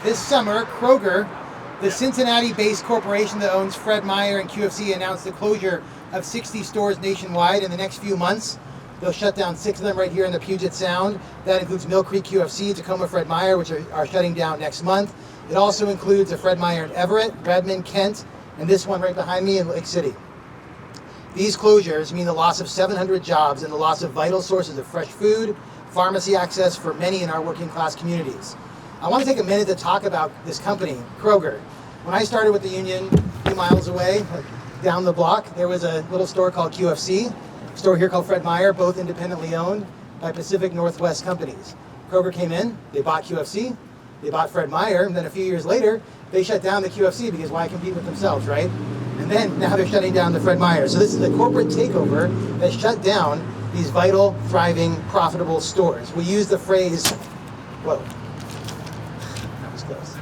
This summer, Kroger, the Cincinnati-based corporation that owns Fred Meyer and QFC, announced the closure of 60 stores nationwide in the next few months. They'll shut down 6 of them right here in the Puget Sound. That includes Mill Creek QFC, Tacoma Fred Meyer, which are shutting down next month. It also includes a Fred Meyer in Everett, Redmond, Kent, and this one right behind me in Lake City. These closures mean the loss of 700 jobs and the loss of vital sources of fresh food, pharmacy access for many in our working class communities. I want to take a minute to talk about this company, Kroger. When I started with the union a few miles away, down the block, there was a little store called QFC, a store here called Fred Meyer, both independently owned by Pacific Northwest companies. Kroger came in, they bought QFC, they bought Fred Meyer, and then a few years later, they shut down the QFC because why compete with themselves, right? And then now they're shutting down the Fred Meyer. So this is a corporate takeover that shut down these vital, thriving, profitable stores. We use the phrase, whoa, that was close.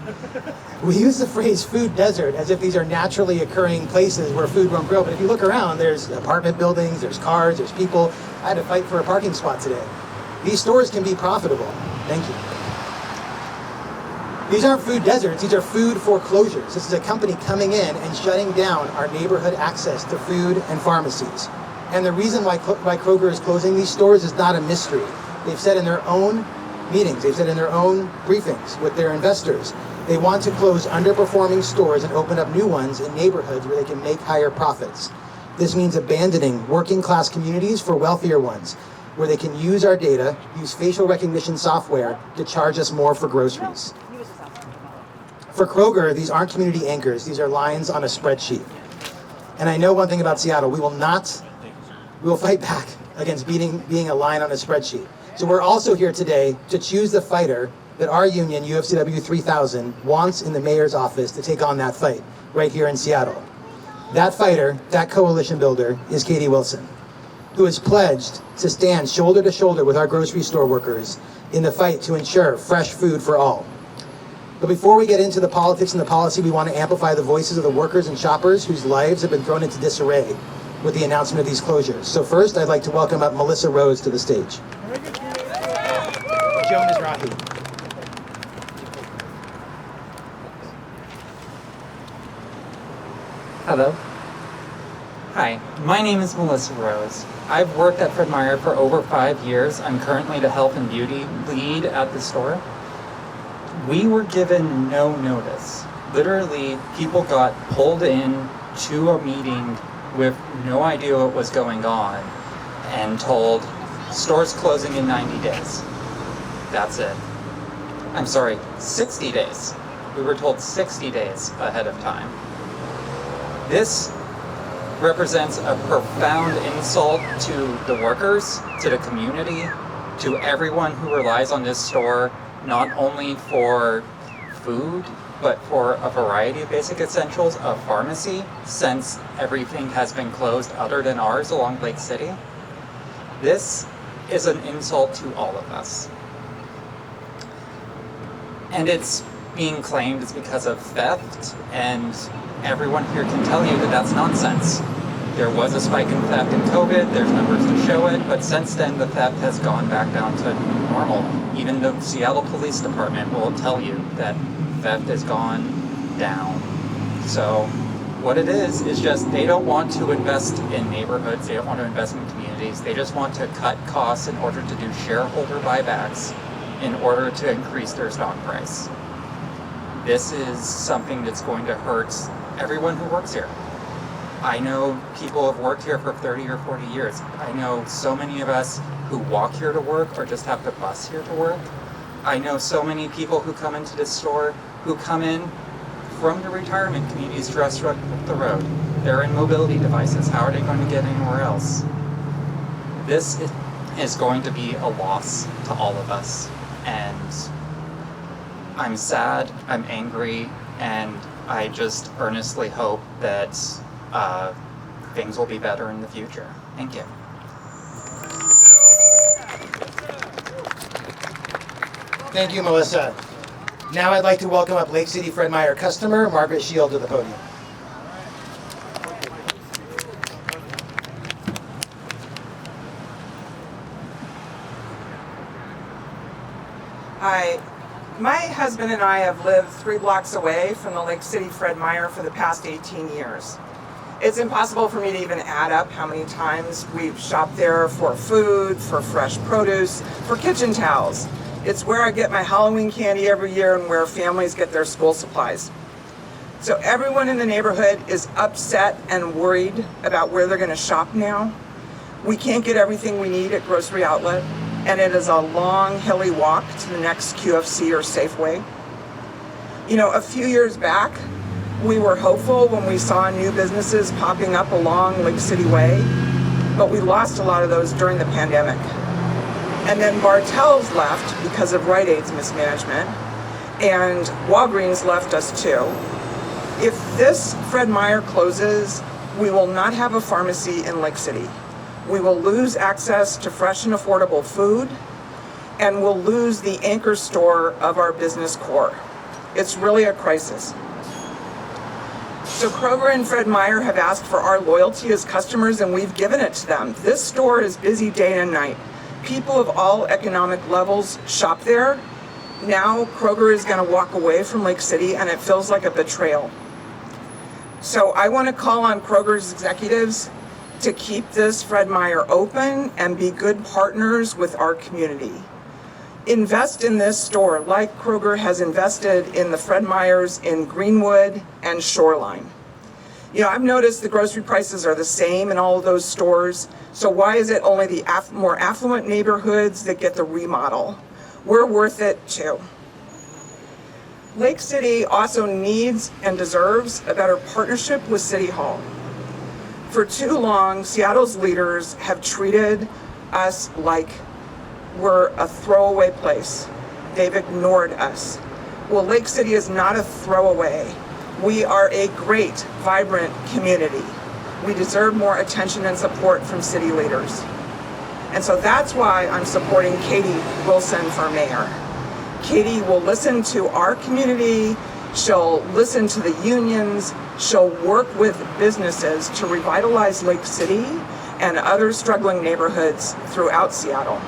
We use the phrase food desert as if these are naturally occurring places where food won't grow. But if you look around, there's apartment buildings, there's cars, there's people. I had to fight for a parking spot today. These stores can be profitable. Thank you. These aren't food deserts, these are food foreclosures. This is a company coming in and shutting down our neighborhood access to food and pharmacies. And the reason why Kroger is closing these stores is not a mystery. They've said in their own meetings, they've said in their own briefings with their investors, they want to close underperforming stores and open up new ones in neighborhoods where they can make higher profits. This means abandoning working class communities for wealthier ones, where they can use our data, use facial recognition software to charge us more for groceries. For Kroger, these aren't community anchors. These are lines on a spreadsheet. And I know one thing about Seattle. We will fight back against being a line on a spreadsheet. So we're also here today to choose the fighter that our union, UFCW 3000, wants in the mayor's office to take on that fight right here in Seattle. That fighter, that coalition builder, is Katie Wilson, who has pledged to stand shoulder to shoulder with our grocery store workers in the fight to ensure fresh food for all. But before we get into the politics and the policy, we want to amplify the voices of the workers and shoppers whose lives have been thrown into disarray with the announcement of these closures. So first, I'd like to welcome up Melissa Rose to the stage. Joe Mizrahi. Hello. Hi, my name is Melissa Rose. I've worked at Fred Meyer for over 5 years. I'm currently the health and beauty lead at the store. We were given no notice. Literally, people got pulled in to a meeting with no idea what was going on and told, stores closing in 90 days. That's it. I'm sorry, 60 days. We were told 60 days ahead of time. This represents a profound insult to the workers, to the community, to everyone who relies on this store, not only for food, but for a variety of basic essentials of pharmacy, since everything has been closed other than ours along Lake City. This is an insult to all of us. And it's being claimed it's because of theft, and everyone here can tell you that that's nonsense. There was a spike in theft in COVID, there's numbers to show it, but since then the theft has gone back down to normal. Even the Seattle Police Department will tell you that theft has gone down. So what it is just they don't want to invest in neighborhoods, they don't want to invest in communities, they just want to cut costs in order to do shareholder buybacks in order to increase their stock price. This is something that's going to hurt everyone who works here. I know people have worked here for 30 or 40 years. I know so many of us who walk here to work or just have to bus here to work. I know so many people who come into this store who come in from the retirement communities just up the road. They're in mobility devices. How are they going to get anywhere else? This is going to be a loss to all of us. And I'm sad, I'm angry, and I just earnestly hope that things will be better in the future. Thank you. Thank you, Melissa. Now I'd like to welcome up Lake City Fred Meyer customer, Margaret Shield, to the podium. Hi, My husband and I have lived 3 blocks away from the Lake City Fred Meyer for the past 18 years. It's impossible for me to even add up how many times we've shopped there for food, for fresh produce, for kitchen towels. It's where I get my Halloween candy every year and where families get their school supplies. So everyone in the neighborhood is upset and worried about where they're going to shop now. We can't get everything we need at Grocery Outlet, and it is a long, hilly walk to the next QFC or Safeway. You know, a few years back, we were hopeful when we saw new businesses popping up along Lake City Way, but we lost a lot of those during the pandemic. And then Bartell's left because of Rite Aid's mismanagement, and Walgreens left us too. If this Fred Meyer closes, we will not have a pharmacy in Lake City. We will lose access to fresh and affordable food, and we'll lose the anchor store of our business core. It's really a crisis. So Kroger and Fred Meyer have asked for our loyalty as customers, and we've given it to them. This store is busy day and night. People of all economic levels shop there. Now Kroger is going to walk away from Lake City, and it feels like a betrayal. So I want to call on Kroger's executives to keep this Fred Meyer open and be good partners with our community. Invest in this store like Kroger has invested in the Fred Meyers in Greenwood and Shoreline. You know, I've noticed the grocery prices are the same in all of those stores, so why is it only the more affluent neighborhoods that get the remodel? We're worth it too. Lake City also needs and deserves a better partnership with City Hall. For too long, Seattle's leaders have treated us like we're a throwaway place. They've ignored us. Well, Lake City is not a throwaway. We are a great, vibrant community. We deserve more attention and support from city leaders. And so that's why I'm supporting Katie Wilson for mayor. Katie will listen to our community, she'll listen to the unions, she'll work with businesses to revitalize Lake City and other struggling neighborhoods throughout Seattle.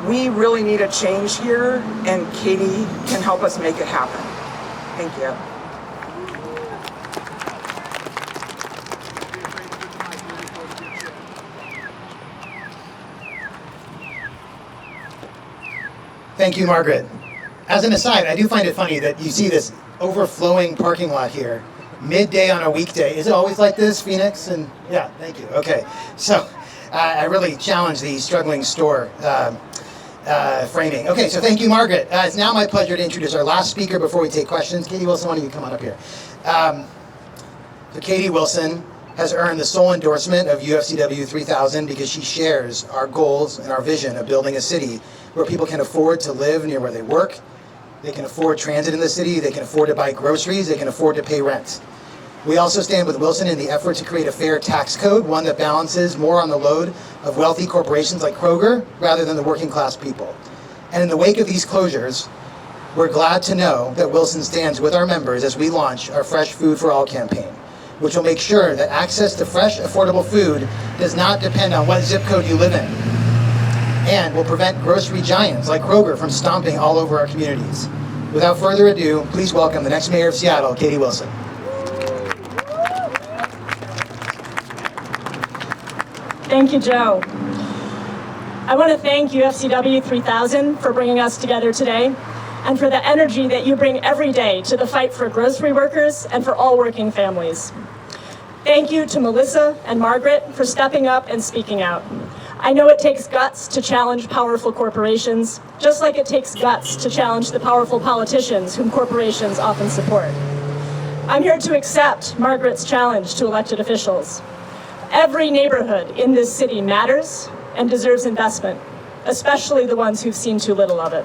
We really need a change here, and Katie can help us make it happen. Thank you. Thank you, Margaret. As an aside, I do find it funny that you see this overflowing parking lot here, midday on a weekday. Is it always like this, Phoenix? And yeah, thank you. Okay, so I really challenge the struggling store framing. Okay, so thank you, Margaret. It's now my pleasure to introduce our last speaker before we take questions. Katie Wilson, why don't you come on up here? So Katie Wilson has earned the sole endorsement of UFCW 3000 because she shares our goals and our vision of building a city where people can afford to live near where they work, they can afford transit in the city, they can afford to buy groceries, they can afford to pay rent. We also stand with Wilson in the effort to create a fair tax code, one that balances more on the load of wealthy corporations like Kroger rather than the working class people. And in the wake of these closures, we're glad to know that Wilson stands with our members as we launch our Fresh Food for All campaign, which will make sure that access to fresh, affordable food does not depend on what zip code you live in, and will prevent grocery giants like Kroger from stomping all over our communities. Without further ado, please welcome the next mayor of Seattle, Katie Wilson. Thank you, Joe. I want to thank UFCW 3000 for bringing us together today and for the energy that you bring every day to the fight for grocery workers and for all working families. Thank you to Melissa and Margaret for stepping up and speaking out. I know it takes guts to challenge powerful corporations, just like it takes guts to challenge the powerful politicians whom corporations often support. I'm here to accept Margaret's challenge to elected officials. Every neighborhood in this city matters and deserves investment, especially the ones who've seen too little of it.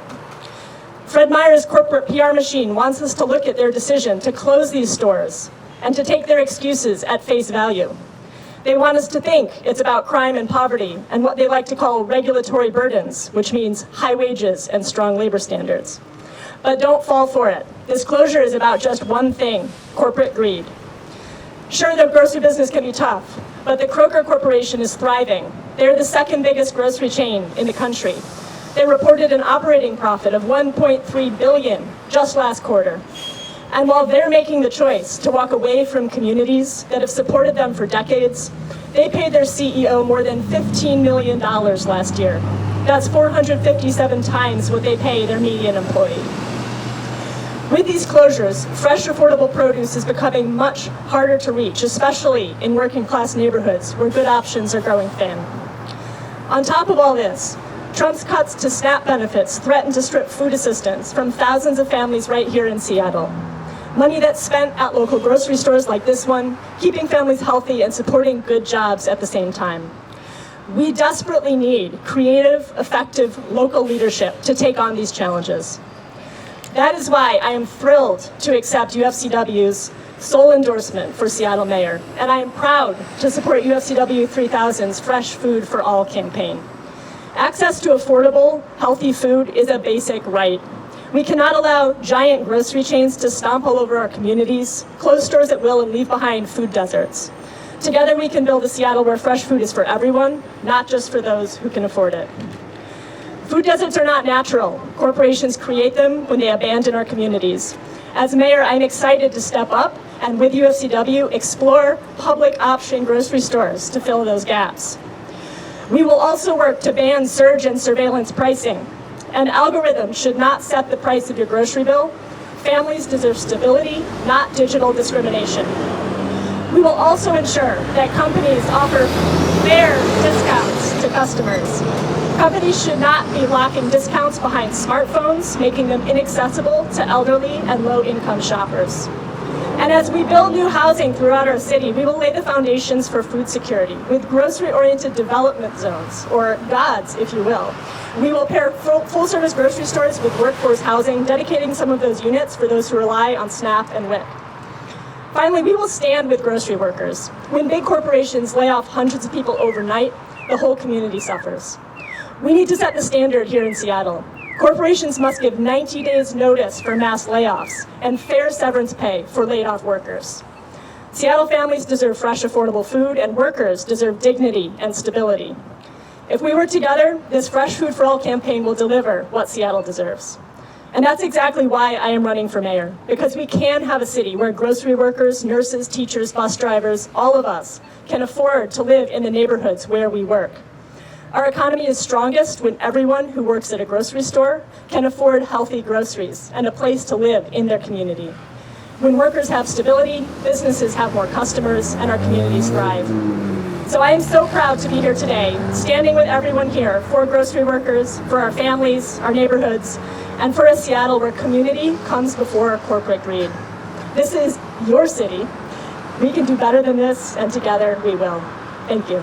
Fred Meyer's corporate PR machine wants us to look at their decision to close these stores and to take their excuses at face value. They want us to think it's about crime and poverty and what they like to call regulatory burdens, which means high wages and strong labor standards. But don't fall for it. This closure is about just one thing: corporate greed. Sure, the grocery business can be tough, but the Kroger Corporation is thriving. They're the second biggest grocery chain in the country. They reported an operating profit of $1.3 billion just last quarter. And while they're making the choice to walk away from communities that have supported them for decades, they paid their CEO more than $15 million last year. That's 457 times what they pay their median employee. With these closures, fresh, affordable produce is becoming much harder to reach, especially in working-class neighborhoods where good options are growing thin. On top of all this, Trump's cuts to SNAP benefits threaten to strip food assistance from thousands of families right here in Seattle. Money that's spent at local grocery stores like this one, keeping families healthy and supporting good jobs at the same time. We desperately need creative, effective local leadership to take on these challenges. That is why I am thrilled to accept UFCW's sole endorsement for Seattle Mayor, and I am proud to support UFCW 3000's Fresh Food for All campaign. Access to affordable, healthy food is a basic right. We cannot allow giant grocery chains to stomp all over our communities, close stores at will, and leave behind food deserts. Together we can build a Seattle where fresh food is for everyone, not just for those who can afford it. Food deserts are not natural. Corporations create them when they abandon our communities. As mayor, I'm excited to step up and with UFCW explore public option grocery stores to fill those gaps. We will also work to ban surge and surveillance pricing. An algorithm should not set the price of your grocery bill. Families deserve stability, not digital discrimination. We will also ensure that companies offer fair discounts to customers. Companies should not be locking discounts behind smartphones, making them inaccessible to elderly and low-income shoppers. And as we build new housing throughout our city, we will lay the foundations for food security with grocery-oriented development zones, or GODs, if you will. We will pair full-service grocery stores with workforce housing, dedicating some of those units for those who rely on SNAP and WIC. Finally, we will stand with grocery workers. When big corporations lay off hundreds of people overnight, the whole community suffers. We need to set the standard here in Seattle. Corporations must give 90 days notice for mass layoffs and fair severance pay for laid off workers. Seattle families deserve fresh, affordable food, and workers deserve dignity and stability. If we work together, this Fresh Food for All campaign will deliver what Seattle deserves. And that's exactly why I am running for mayor, because we can have a city where grocery workers, nurses, teachers, bus drivers, all of us can afford to live in the neighborhoods where we work. Our economy is strongest when everyone who works at a grocery store can afford healthy groceries and a place to live in their community. When workers have stability, businesses have more customers, and our communities thrive. So I am so proud to be here today, standing with everyone here for grocery workers, for our families, our neighborhoods, and for a Seattle where community comes before corporate greed. This is your city. We can do better than this, and together we will. Thank you.